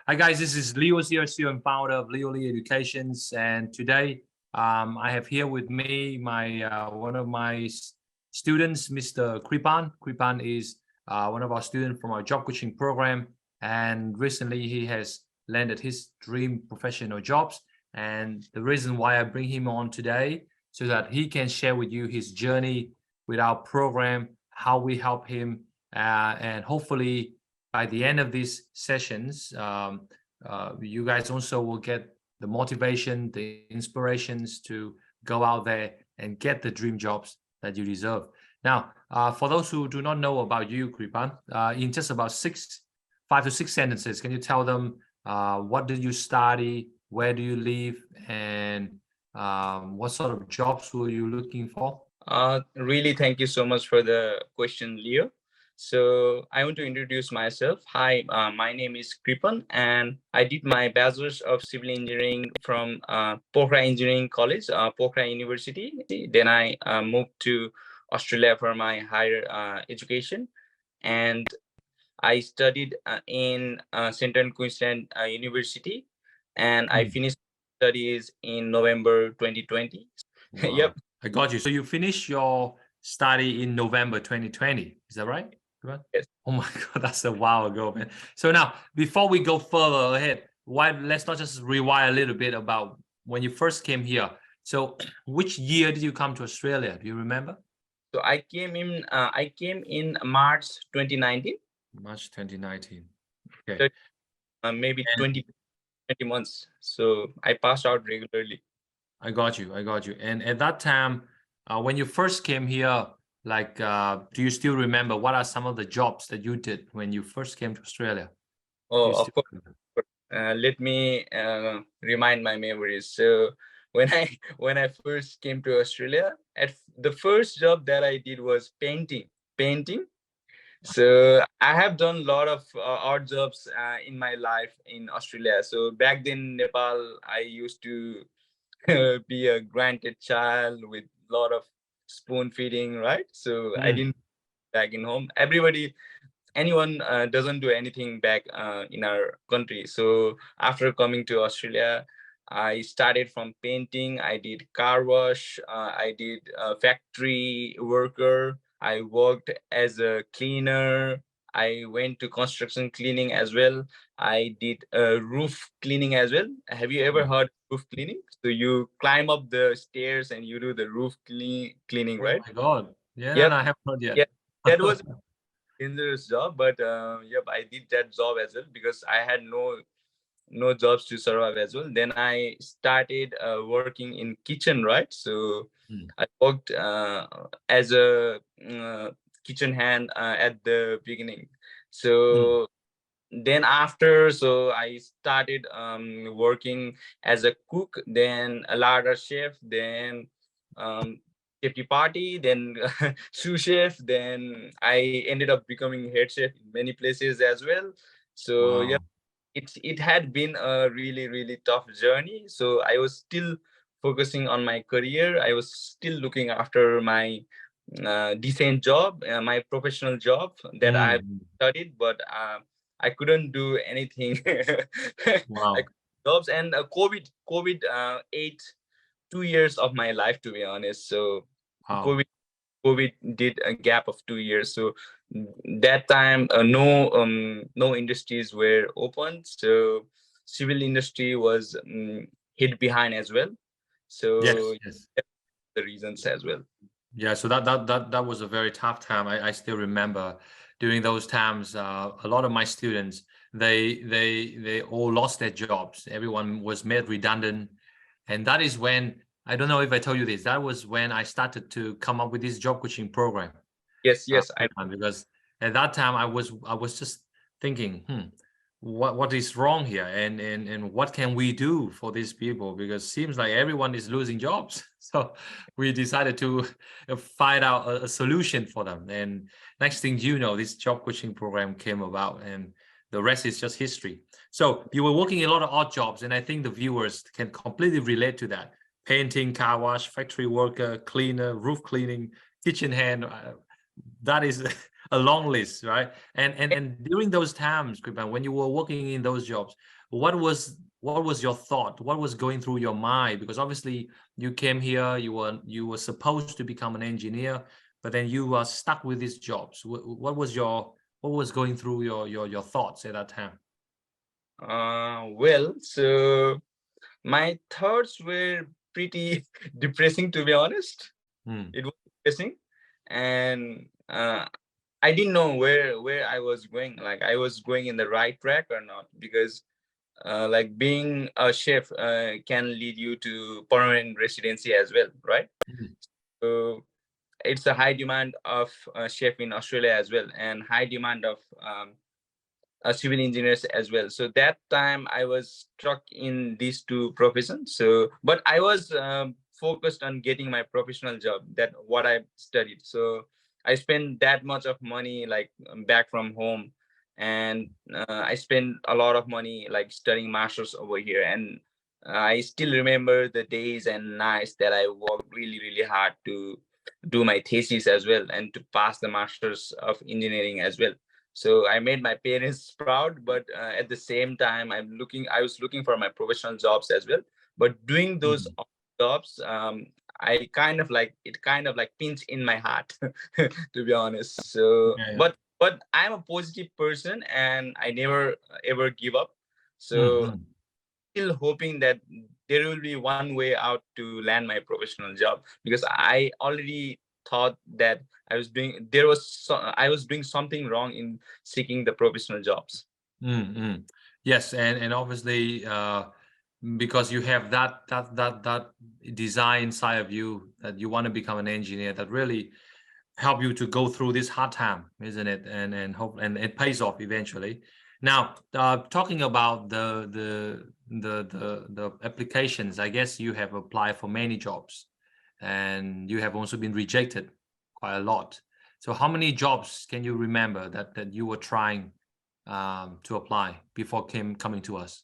Hi guys, this is 𝗙𝗪𝗂𝗪𝗓, CEO and founder of 𝗙𝗪𝗜𝗓 Educations, and today I have here with me one of my students, Mr. Kripan. Kripan is one of our students from our job coaching program, and recently he has landed his dream professional jobs. And the reason why I bring him on today so that he can share with you his journey with our program, how we help him, and hopefully by the end of these sessions, you guys also will get the motivation, the inspirations to go out there and get the dream jobs that you deserve. Now, for those who do not know about you, Kripan, in just about 5 to 6 sentences, can you tell them what did you study, where do you live, and what sort of jobs were you looking for? Really, thank you so much for the question, Leo. So I want to introduce myself. Hi, my name is Kripan, and I did my Bachelor's of Civil Engineering from 𝗡𝗘𝗣𝗅 Engineering College, 𝗡𝗘𝗣𝗅 University. Then I moved to Australia for my higher education, and I studied in Central Queensland University, and I finished studies in November 2020. Wow. Yep. I got you. So you finished your study in November 2020. Is that right? Yes. Oh my God, that's a while ago, man. So now, before we go further ahead, let's not just rewind a little bit about when you first came here. So which year did you come to Australia? Do you remember? So I came in March 2019. March 2019. Okay. So, maybe 20 months. So I passed out regularly. I got you. And at that time, when you first came here, do you still remember what are some of the jobs that you did when you first came to Australia? Oh, of course. Let me remind my memories. So when I first came to Australia, the first job that I did was painting. So I have done a lot of odd jobs in my life in Australia. So back then, Nepal, I used to be a granted child with a lot of spoon feeding, right? So I didn't back in home. Anyone doesn't do anything back in our country. So after coming to Australia, I started from painting. I did car wash. I did factory worker. I worked as a cleaner. I went to construction cleaning as well. I did roof cleaning as well. Have you ever heard roof cleaning? So you climb up the stairs and you do the roof cleaning, right? Oh my God. Yeah, yep. No, I haven't heard yet. Yeah, that was a dangerous job, but yep, I did that job as well because I had no jobs to survive as well. Then I started working in kitchen, right? So I worked as a kitchen hand at the beginning. So then after, so I started working as a cook, then a larder chef, then safety party, then sous chef, then I ended up becoming head chef in many places as well. So yeah, it had been a really tough journey. So I was still focusing on my career. I was still looking after my decent job, my professional job that I studied, but I couldn't do anything. Wow. Jobs and COVID ate 2 years of my life, to be honest. So COVID did a gap of 2 years. So that time no industries were open. So civil industry was hit behind as well. So yes. The reasons as well. Yeah, so that was a very tough time. I still remember during those times, a lot of my students, they all lost their jobs. Everyone was made redundant. And that is when, I don't know if I told you this, that was when I started to come up with this job coaching program. Yes, because at that time I was just thinking, what is wrong here, and what can we do for these people, because it seems like everyone is losing jobs. So we decided to find out a solution for them, and next thing you know, this job coaching program came about, and the rest is just history. So you were working a lot of odd jobs, and I think the viewers can completely relate to that: painting, car wash, factory worker, cleaner, roof cleaning, kitchen hand. That is a long list, right? And during those times, Kripan, when you were working in those jobs, what was your thought? What was going through your mind? Because obviously you came here, you were supposed to become an engineer, but then you are stuck with these jobs. What was going through your thoughts at that time? Well, so my thoughts were pretty depressing, to be honest. It was depressing, and I didn't know where I was going. Like I was going in the right track or not, because like being a chef can lead you to permanent residency as well, right? So it's a high demand of chef in Australia as well, and high demand of civil engineers as well. So that time I was stuck in these two professions. So, but I was focused on getting my professional job, that what I studied. So I spent that much of money like back from home, and I spent a lot of money like studying masters over here. And I still remember the days and nights that I worked really, really hard to do my thesis as well, and to pass the masters of engineering as well. So I made my parents proud, but at the same time, I was looking for my professional jobs as well. But doing those jobs, it kind of like pinch in my heart, to be honest. So, but I'm a positive person, and I never ever give up. So still hoping that there will be one way out to land my professional job, because I already thought that I was doing something wrong in seeking the professional jobs. Yes, and obviously because you have that desire inside of you that you want to become an engineer, that really help you to go through this hard time, isn't it? And hope and it pays off eventually. Now, talking about the applications, I guess you have applied for many jobs, and you have also been rejected quite a lot. So how many jobs can you remember that you were trying to apply before coming to us?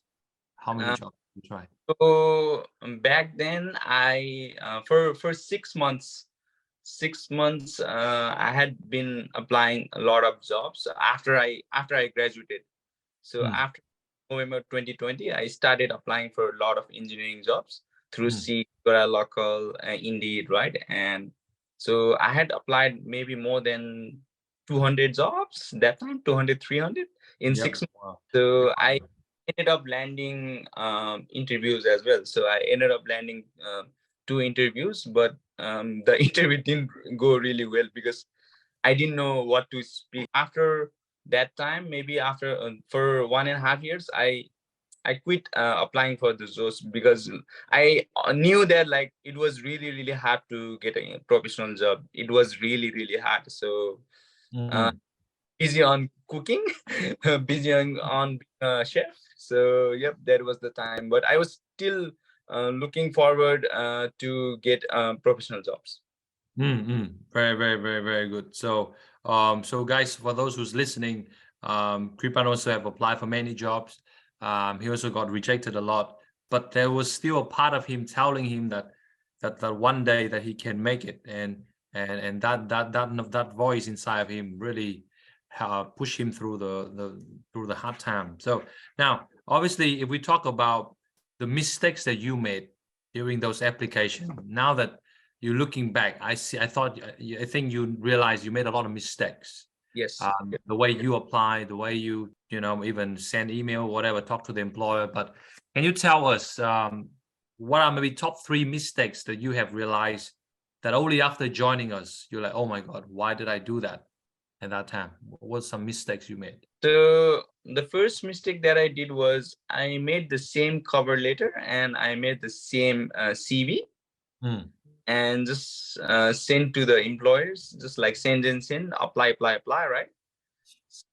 How many jobs you tried? So back then, I for 6 months, I had been applying a lot of jobs after I graduated. So after November 2020, I started applying for a lot of engineering jobs through 𝗙, local, Indeed, right? And so I had applied maybe more than 200 jobs that time, 200, 300 in 6 months. Wow. So I ended up landing interviews as well. So I ended up landing 2 interviews, but the interview didn't go really well because I didn't know what to speak. After that time, maybe after for 1.5 years, I quit applying for the jobs, because I knew that like it was really, really hard to get a professional job. It was really, really hard. So busy on cooking, busy on being a chef. So yep, that was the time. But I was still looking forward to get professional jobs. Very, very, very, very good. So so guys, for those who's listening, Kripan also have applied for many jobs. He also got rejected a lot, but there was still a part of him telling him that one day that he can make it, and that voice inside of him really push him through the hard time. So now, obviously, if we talk about the mistakes that you made during those applications, now that you're looking back, I think you realize you made a lot of mistakes. Yes. The way you apply, the way you even send email, whatever, talk to the employer. But can you tell us what are maybe top 3 mistakes that you have realized that only after joining us you're like, oh my God, why did I do that at that time? What were some mistakes you made? So the first mistake that I did was I made the same cover letter and I made the same CV. And just send to the employers, just like send, apply, right?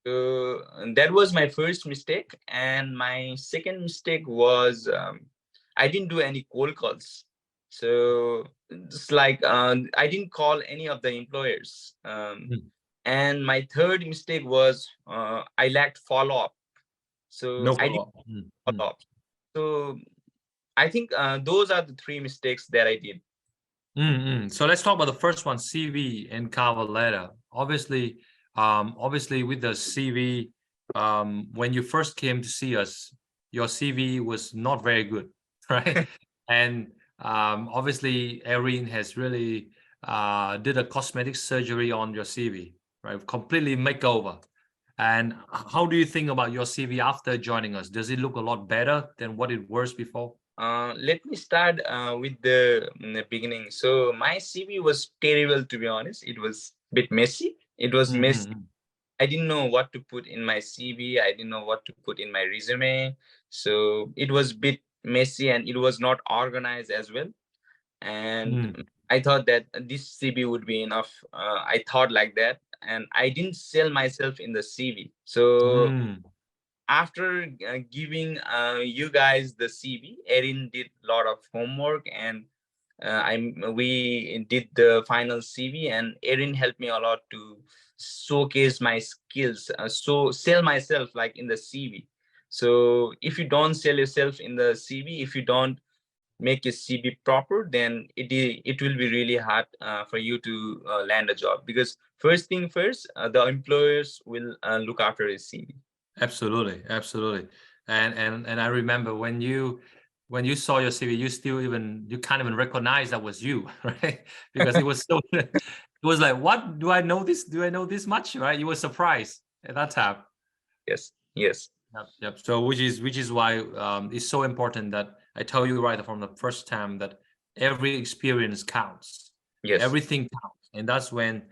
So that was my first mistake. And my second mistake was I didn't do any cold calls. So just like I didn't call any of the employers. And my third mistake was I lacked follow-up. So no I didn't follow up. So I think those are the 3 mistakes that I did. So let's talk about the first one, CV and cover letter. Obviously, Obviously with the CV, when you first came to see us, your CV was not very good, right? And obviously Erin has really did a cosmetic surgery on your CV, right? Completely makeover. And how do you think about your CV after joining us? Does it look a lot better than what it was before? Let me start with the beginning. So my CV was terrible, to be honest. It was a bit messy. It was messy. I didn't know what to put in my CV. I didn't know what to put in my resume. So it was a bit messy and it was not organized as well. And I thought that this CV would be enough. I thought like that. And I didn't sell myself in the CV. So after giving you guys the CV, Erin did a lot of homework and we did the final CV, and Erin helped me a lot to showcase my skills, so sell myself like in the CV. So if you don't sell yourself in the CV, if you don't make your CV proper, then it will be really hard for you to land a job, because first thing first, the employers will look after your CV. Absolutely, absolutely. And I remember when you saw your CV, you can't even recognize that was you, right? Because it was so it was like, what, do I know this? Do I know this much? Right? You were surprised at that time. Yes, yes. Yep. So which is why it's so important that I tell you right from the first time that every experience counts. Yes. Everything counts. And that's when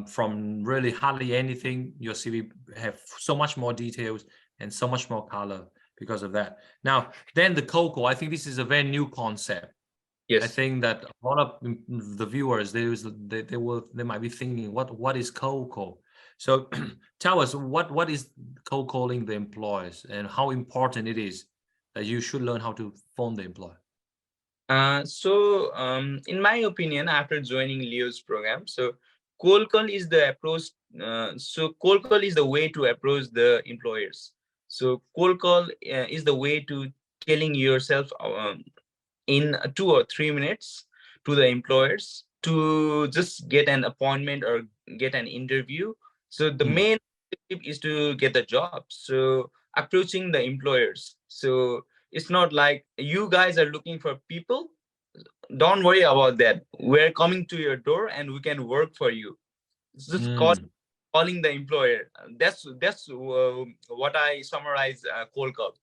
from really hardly anything, your CV have so much more details and so much more color because of that. Now, then the COCO, I think this is a very new concept. Yes. I think that a lot of the viewers, they might be thinking, what is COCO? So tell us, what is cold calling the employers and how important it is that you should learn how to phone the employer? In my opinion, after joining Leo's program, so cold call is the approach. Cold call is the way to approach the employers. So cold call is the way to telling yourself in 2 or 3 minutes to the employers to just get an appointment or get an interview. So the main objective is to get the job. So approaching the employers. So it's not like you guys are looking for people. Don't worry about that. We're coming to your door and we can work for you. It's just calling the employer. That's what I summarize cold call.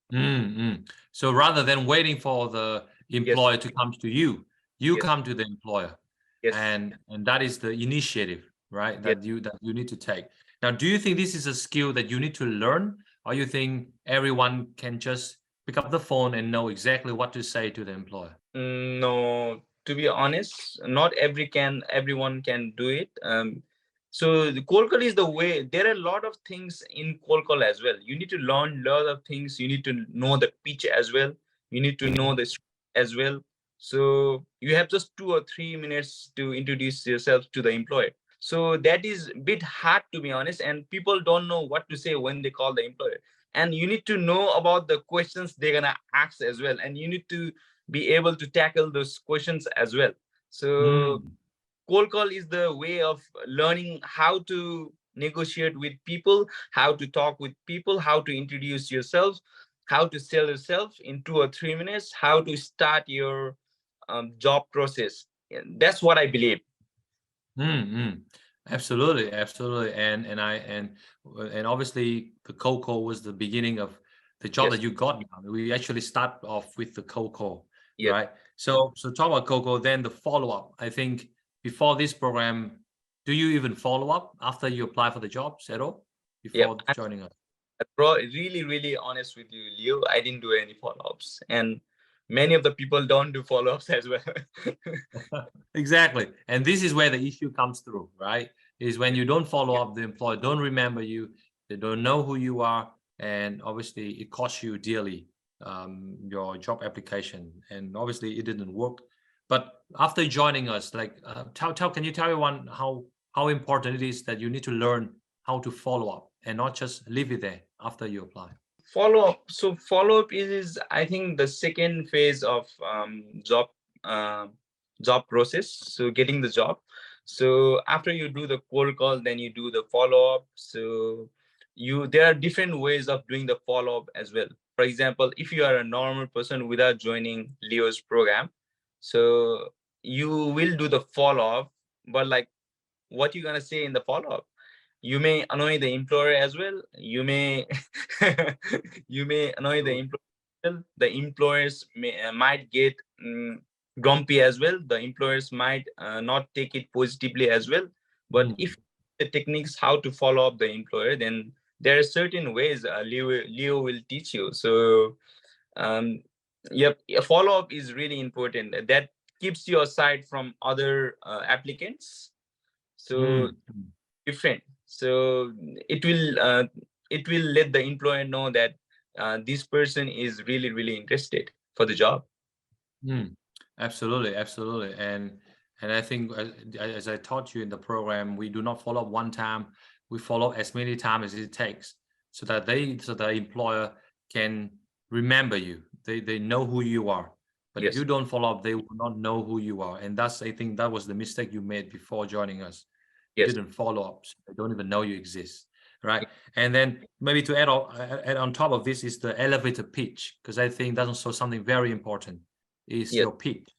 So rather than waiting for the employer to come to you, you come to the employer. Yes. And that is the initiative, right? That you need to take. Now, do you think this is a skill that you need to learn, or you think everyone can just pick up the phone and know exactly what to say to the employer? No, to be honest, not everyone can do it. So the cold call is the way. There are a lot of things in cold call as well. You need to learn a lot of things. You need to know the pitch as well. You need to know the script as well. So you have just 2 or 3 minutes to introduce yourself to the employer. So that is a bit hard, to be honest, and people don't know what to say when they call the employer. And you need to know about the questions they're gonna ask as well, and you need to be able to tackle those questions as well. So cold call is the way of learning how to negotiate with people, how to talk with people, how to introduce yourself, how to sell yourself in 2 or 3 minutes, how to start your job process. That's what I believe. Absolutely, absolutely. And obviously the cold call was the beginning of the job that you got now. We actually start off with the cold call, right? So talk about cold call, then the follow-up. I think before this program, do you even follow up after you apply for the jobs at all before joining us? Bro, really honest with you, Leo, I didn't do any follow-ups, and many of the people don't do follow-ups as well. Exactly. And this is where the issue comes through, right? Is when you don't follow up, the employer don't remember you, they don't know who you are, and obviously it costs you dearly, your job application, and obviously it didn't work. But after joining us, like can you tell everyone how important it is that you need to learn how to follow up and not just leave it there after you apply? Follow-up. So follow-up is I think the second phase of job process, so getting the job. So after you do the cold call, then you do the follow-up. So there are different ways of doing the follow-up as well. For example, if you are a normal person without joining Leo's program, so you will do the follow-up, but like what you're gonna say in the follow-up, you may annoy the employer as well. You may you may annoy the employer. The employers might get grumpy as well. The employers might not take it positively as well. But if the techniques how to follow up the employer, then there are certain ways Leo will teach you. So yep, a follow-up is really important. That keeps you aside from other applicants. So different. So it will let the employer know that this person is really interested for the job. Absolutely, absolutely. And I think as I taught you in the program, we do not follow up one time. We follow up as many times as it takes, so that the employer can remember you. They know who you are. But if you don't follow up, they will not know who you are. And I think that was the mistake you made before joining us. You didn't follow up, so they don't even know you exist, right? And then maybe to add on top of this is the elevator pitch, because I think that's also something very important. Is your pitch.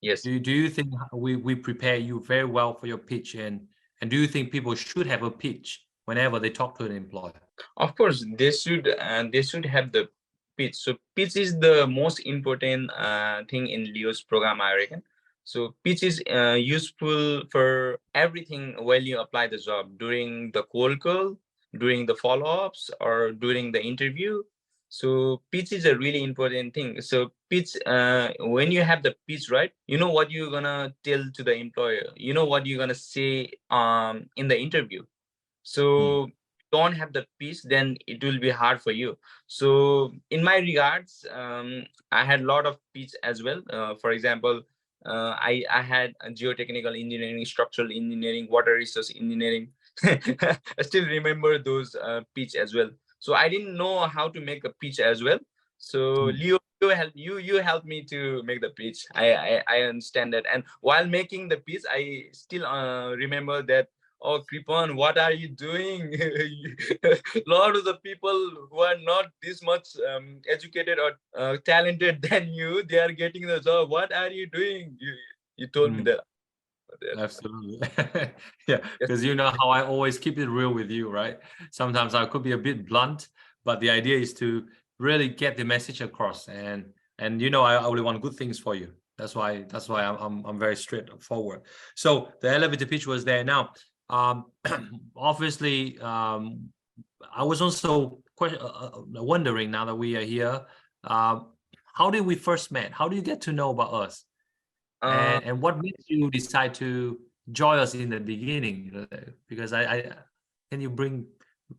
Yes. Do you think we prepare you very well for your pitch, and do you think people should have a pitch whenever they talk to an employer? Of course, they should have the pitch. So pitch is the most important thing in Leo's program, I reckon. So pitch is useful for everything while you apply the job, during the cold call, during the follow-ups, or during the interview. So pitch is a really important thing. So pitch, when you have the pitch right, you know what you're gonna tell to the employer. You know what you're gonna say in the interview. So don't have the pitch, then it will be hard for you. So in my regards, I had a lot of pitch as well. For example, I had a geotechnical engineering, structural engineering, water resource engineering. I still remember those pitch as well. So I didn't know how to make a pitch as well. So Leo helped me to make the pitch. I understand that. And while making the pitch, I still remember that, oh, Kripan, what are you doing? A lot of the people who are not this much educated or talented than you, they are getting the job. What are you doing? You told me that. Absolutely. Yeah, because you know how I always keep it real with you, right? Sometimes I could be a bit blunt, but the idea is to really get the message across, and you know I only want good things for you. That's why I'm very straightforward. So the elevator pitch was there. Now obviously I was also wondering, now that we are here, how did we first met? How do you get to know about us? And what made you decide to join us in the beginning? Because I can you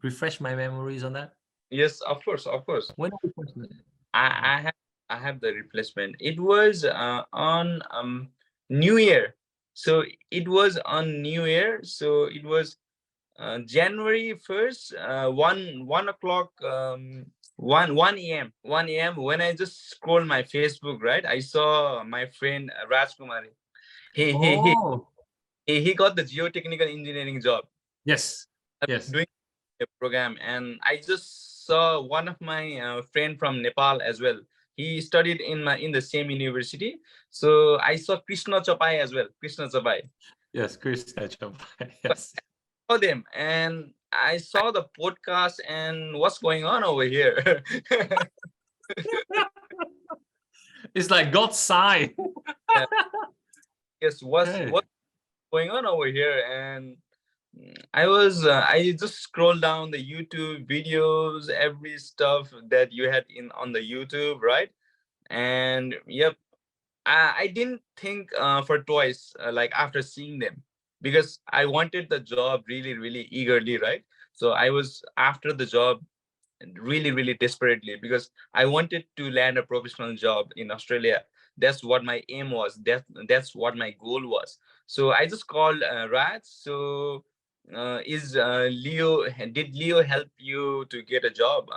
refresh my memories on that? Yes, of course. When did we first met? I have the replacement. It was on New Year. So it was on New Year. So it was January 1st, 1 o'clock, 1 a.m. when I just scrolled my Facebook, right? I saw my friend 𝗪𝗔𝗊𝗪. He got the geotechnical engineering job. Yes. Doing a program, and I just saw one of my friend from Nepal as well. He studied in the same university. So I saw Krishna Chapai as well. Krishna Chapai. Yes, Krishna Chapai. Yes. I saw them, and I saw the podcast and what's going on over here. It's like God's sign. Yes, what's going on over here? And I just scrolled down the YouTube videos, every stuff that you had on the YouTube, right? And yep, I didn't think for twice, like after seeing them, because I wanted the job really eagerly, right? So I was after the job really desperately, because I wanted to land a professional job in Australia. That's what my aim was. That's what my goal was. So I just called 𝗪𝗏. So did Leo help you to get a job?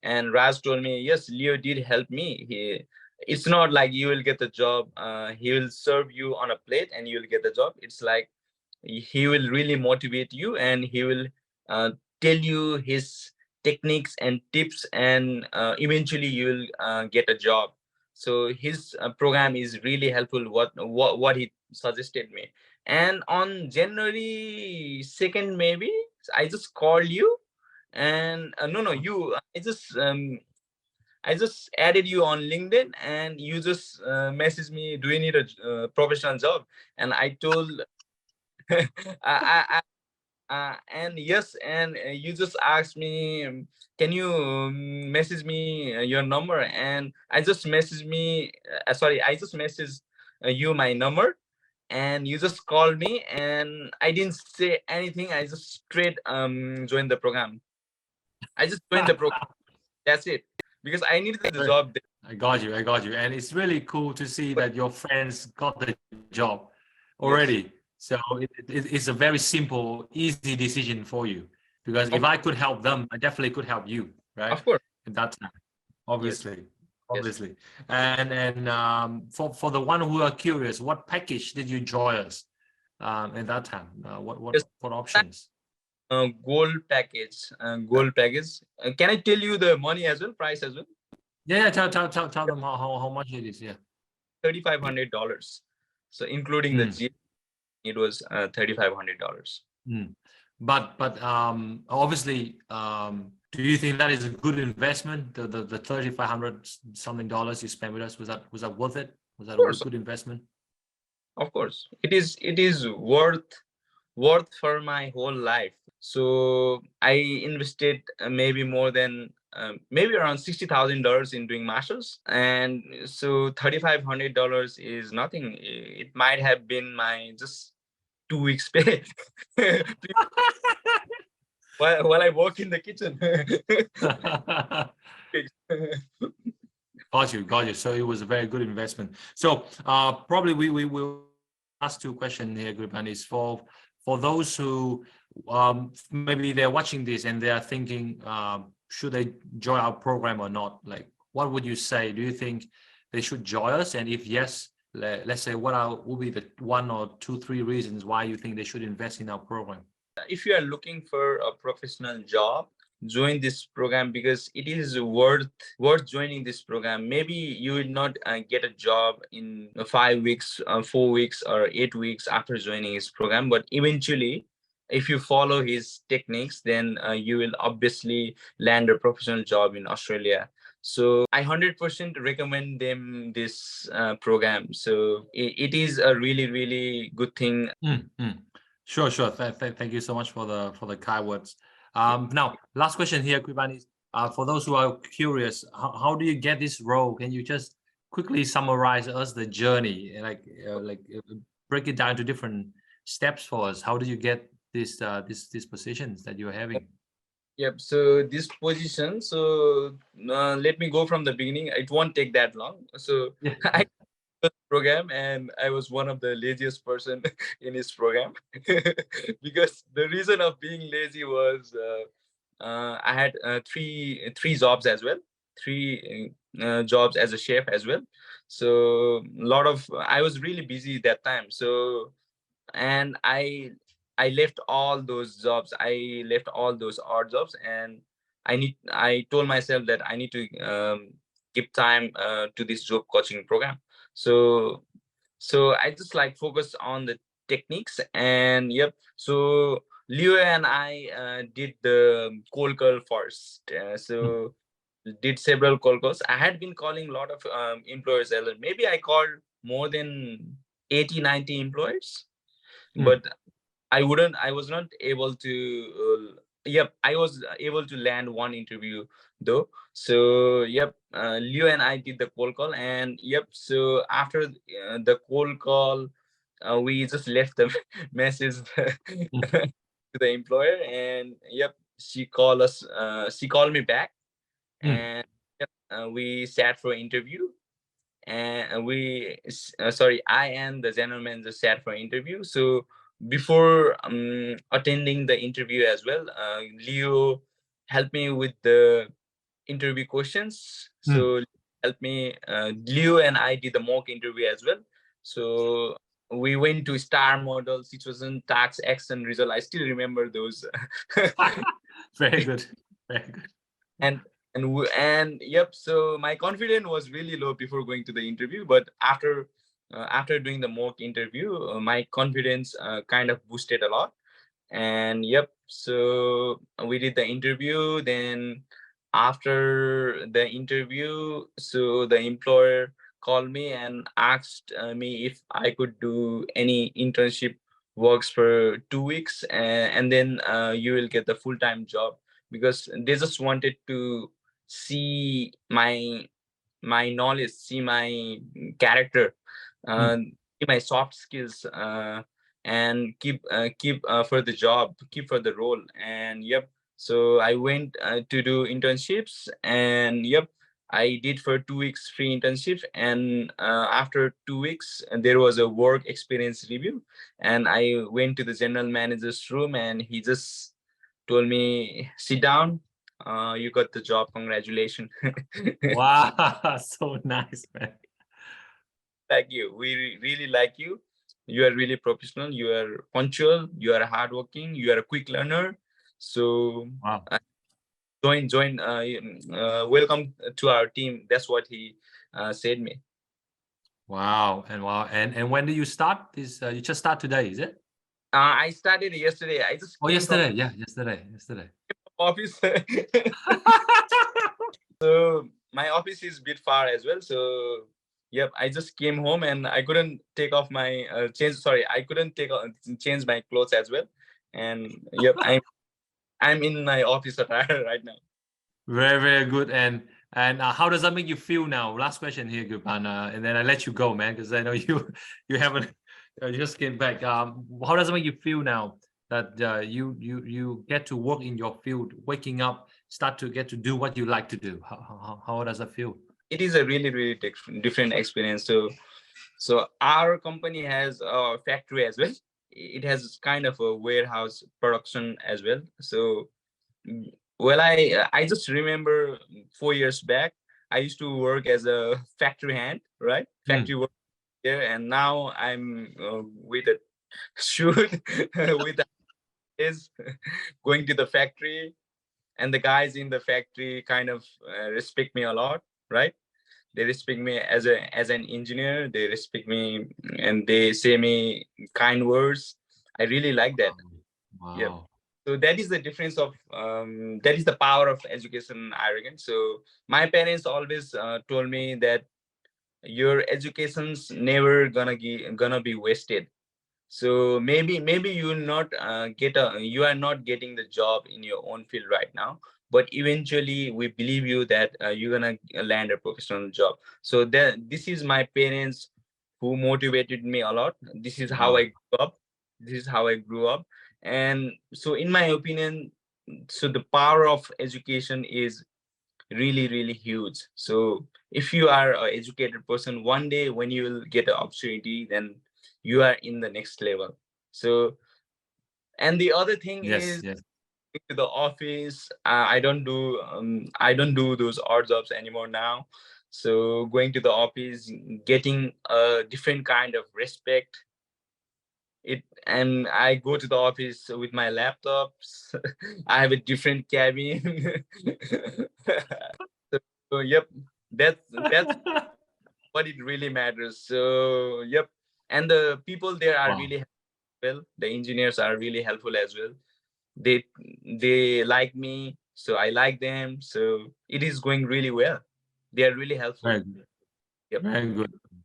And 𝗪𝗏 told me, yes, Leo did help me. It's not like you will get the job. He will serve you on a plate and you will get the job. It's like he will really motivate you, and he will tell you his techniques and tips, and eventually you will get a job. So his program is really helpful, what he suggested me. And on January 2nd, maybe, I just called you, and no, you I just added you on LinkedIn, and you just messaged me, do you need a professional job? And I told and yes, and you just asked me, can you message me your number? And I just messaged me sorry, I just messaged you my number, and you just called me, and I didn't say anything. I just straight joined the program. I just joined the program. That's it, because I needed the job. I got you. And it's really cool to see that your friends got the job already. Yes. So it's a very simple, easy decision for you, because if I could help them, I definitely could help you, right? Of course. At that time, obviously. Yes. Obviously. Yes. And for the one who are curious, what package did you join us at that time? What options? Gold package. Can I tell you the money as well, price as well? Yeah, tell them how much it is. Yeah, $3,500. So including the GST, it was $3,500. But obviously, do you think that is a good investment? The $3,500 something you spent with us, was that worth it? Was that a good investment? Of course, it is worth for my whole life. So I invested maybe more than maybe around $60,000 in doing masters, and so $3,500 is nothing. It might have been my just 2 weeks pay while I work in the kitchen. Got you. So it was a very good investment. So probably we will ask 2 questions here, Kripan, is for those who maybe they're watching this and they are thinking, should they join our program or not? Like, what would you say? Do you think they should join us? And if yes, let's say what will be the 1 or 2, 3 reasons why you think they should invest in our program? If you are looking for a professional job, join this program, because it is worth joining this program. Maybe you will not get a job in 5 weeks, 4 weeks, or 8 weeks after joining his program, but eventually, if you follow his techniques, then you will obviously land a professional job in Australia. So I 100% recommend them this program. So it is a really good thing. Sure. Thank you so much for the kind words. Now, last question here, Kripan, is for those who are curious, how do you get this role? Can you just quickly summarize us the journey, like break it down to different steps for us? How do you get these positions that you're having? Yep. So this position. So let me go from the beginning. It won't take that long. So yeah. I program, and I was one of the laziest person in his program because the reason of being lazy was I had three jobs as well, 3 jobs as a chef as well. So I was really busy that time. So, and I left all those jobs. I left all those odd jobs, and I told myself that I need to give time to this job coaching program. So I just focus on the techniques, and yep. So Leo and I did the cold call first. So did several cold calls. I had been calling a lot of employers. Maybe I called more than 80-90 employers, but I was not able to I was able to land 1 interview though. So yep, Leo and I did the cold call, and yep, so after the cold call, we just left the message to the employer, and yep, she called me back, and yep, we sat for interview, and I and the general manager sat for interview. So before attending the interview as well, Leo helped me with the interview questions. So helped me. Leo and I did the mock interview as well. So we went to star model situation, tax, action, result. I still remember those. Very good. Very good. And yep. So my confidence was really low before going to the interview, but after doing the mock interview, my confidence kind of boosted a lot. And yep, so we did the interview. Then after the interview, so the employer called me and asked me if I could do any internship works for 2 weeks, and then you will get the full-time job, because they just wanted to see my knowledge, see my character, see my soft skills, and keep for the job, keep for the role. And yep, so I went to do internships, and yep, I did for 2 weeks free internship. And after 2 weeks, there was a work experience review, and I went to the general manager's room, and he just told me, sit down, you got the job, congratulations. Wow, so nice, man. Like you, we really like you. You are really professional, you are punctual, you are hardworking, you are a quick learner. So Wow. join welcome to our team. That's what he said me. Wow. And when do you start this? You just start today, is it? I started yesterday. I just came yesterday. from Yeah, yesterday. office. So my office is a bit far as well, so yep, I just came home and I couldn't take off my I couldn't change my clothes as well. And yep, I'm in my office attire right now. Very good. And how does that make you feel now? Last question here, Kripan, and then I let you go, man, because I know you haven't you just came back. How does it make you feel now that you get to work in your field, waking up, start to get to do what you like to do? How does that feel? It is a really different experience. So our company has a factory as well. It has kind of a warehouse production as well. So well, I just remember 4 years back, I used to work as a factory hand, right? Factory work there, and now I'm with a shoot with is going to the factory, and the guys in the factory kind of respect me a lot, right? They respect me as an engineer. They respect me and they say me kind words. I really like that. Wow. Yep. So that is the difference of that is the power of education, arrogance. So my parents always told me that your education's never gonna be wasted. So maybe you will not you are not getting the job in your own field right now, but eventually we believe you that you're gonna land a professional job. So this is my parents who motivated me a lot. This is how I grew up. This is how I grew up. And so in my opinion, so the power of education is really huge. So if you are an educated person, one day when you will get an opportunity, then you are in the next level. So, and the other thing is to the office. I don't do those odd jobs anymore now. So going to the office, getting a different kind of respect. And I go to the office with my laptops. I have a different cabin. So yep, that's what it really matters. So yep, and the people there are really helpful. The engineers are really helpful as well. They like me, so I like them. So it is going really well. They are really helpful. Very good. Yep.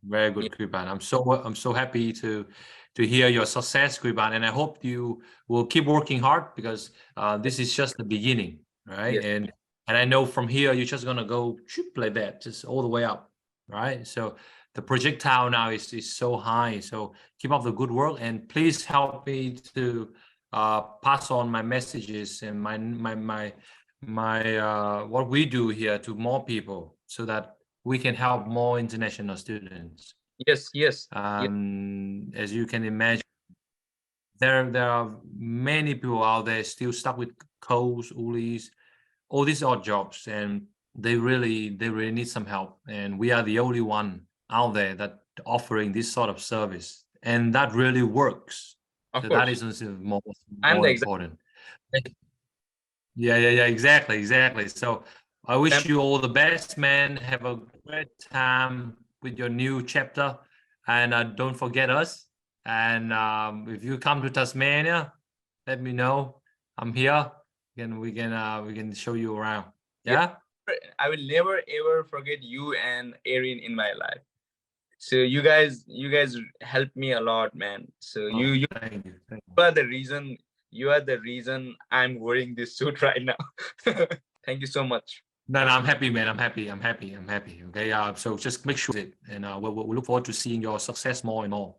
Very good, Kripan. I'm so happy to hear your success, Kripan, and I hope you will keep working hard, because this is just the beginning, right? Yes. And I know from here you're just gonna go like that, just all the way up, right? So the projectile now is so high. So keep up the good work, and please help me to pass on my messages and my what we do here to more people, so that we can help more international students. Yes. As you can imagine, there are many people out there still stuck with codes, ULIs, all these odd jobs, and they really need some help. And we are the only one out there that offering this sort of service. and that really works. Of So course. that is more I'm the exact important. Yeah, exactly. So I wish you all the best, man. Have a great time with your new chapter, and don't forget us. And if you come to Tasmania, let me know. I'm here. We can show you around. Yeah. I will never ever forget you and Erin in my life. So you guys helped me a lot, man. So you thank you. are the reason. You are the reason I'm wearing this suit right now. Thank you so much. No, I'm happy, man. I'm happy. Okay. So just make sure it, and we'll look forward to seeing your success more and more.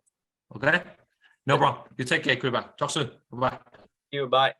Okay. No problem. You take care, Kripan. Talk soon. Bye. You bye.